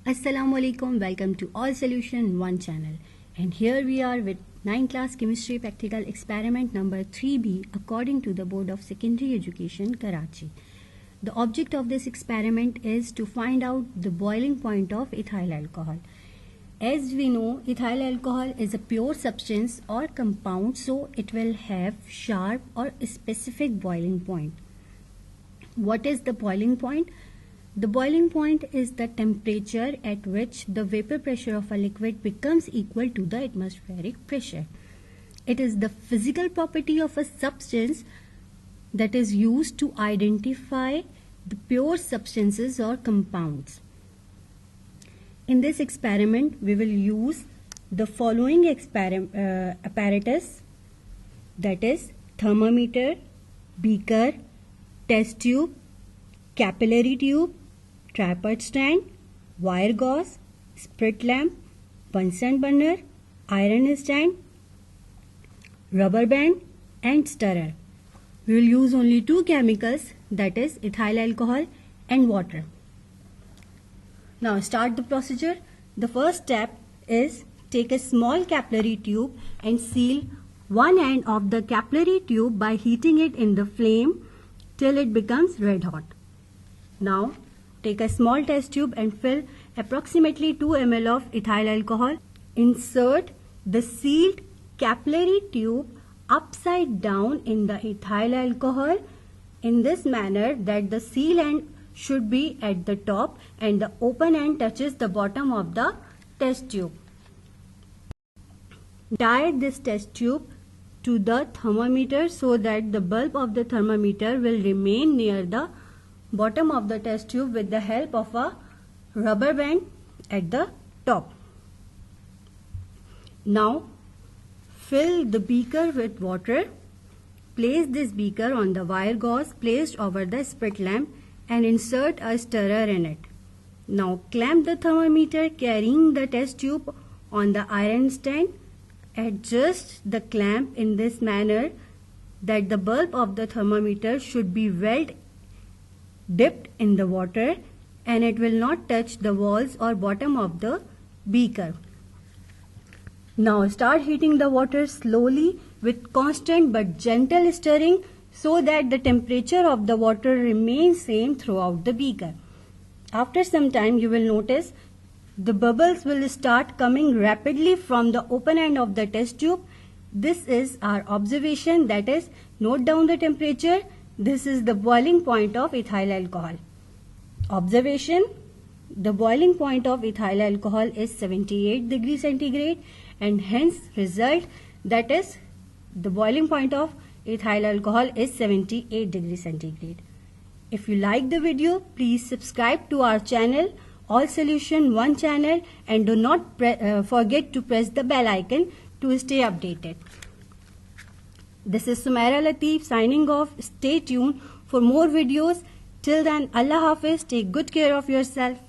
Assalamualaikum, welcome to All Solution One channel, and here we are with 9th class chemistry practical experiment number 3B according to the Board of Secondary Education Karachi. The object of this experiment is to find out the boiling point of ethyl alcohol. As we know, ethyl alcohol is a pure substance or compound, so it will have sharp or specific boiling point. What is the boiling point? The boiling point is the temperature at which the vapor pressure of a liquid becomes equal to the atmospheric pressure. It is the physical property of a substance that is used to identify the pure substances or compounds. In this experiment, we will use the following apparatus, that is thermometer, beaker, test tube, capillary tube, tripod stand, wire gauze, sprit lamp, Bunsen burner, iron stand, rubber band and stirrer. We will use only two chemicals, that is ethyl alcohol and water. Now start the procedure. The first step is take a small capillary tube and seal one end of the capillary tube by heating it in the flame till it becomes red hot. Now take a small test tube and fill approximately 2 ml of ethyl alcohol. Insert the sealed capillary tube upside down in the ethyl alcohol in this manner that the seal end should be at the top and the open end touches the bottom of the test tube. Tie this test tube to the thermometer so that the bulb of the thermometer will remain near the bottom of the test tube with the help of a rubber band at the top. Now fill the beaker with water. Place this beaker on the wire gauze placed over the sprit lamp and insert a stirrer in it. Now clamp the thermometer carrying the test tube on the iron stand. Adjust the clamp in this manner that the bulb of the thermometer should be well dipped in the water and it will not touch the walls or bottom of the beaker. Now start heating the water slowly with constant but gentle stirring so that the temperature of the water remains same throughout the beaker. After some time you will notice the bubbles will start coming rapidly from the open end of the test tube. This is our observation, that is, note down the temperature. This is the boiling point of ethyl alcohol. Observation: the boiling point of ethyl alcohol is 78 degrees centigrade and hence result, that is, the boiling point of ethyl alcohol is 78 degrees centigrade. If you like the video, please subscribe to our channel, All Solution One channel, and do not forget to press the bell icon to stay updated. This is Sumaira Lateef signing off. Stay tuned for more videos. Till then, Allah Hafiz. Take good care of yourself.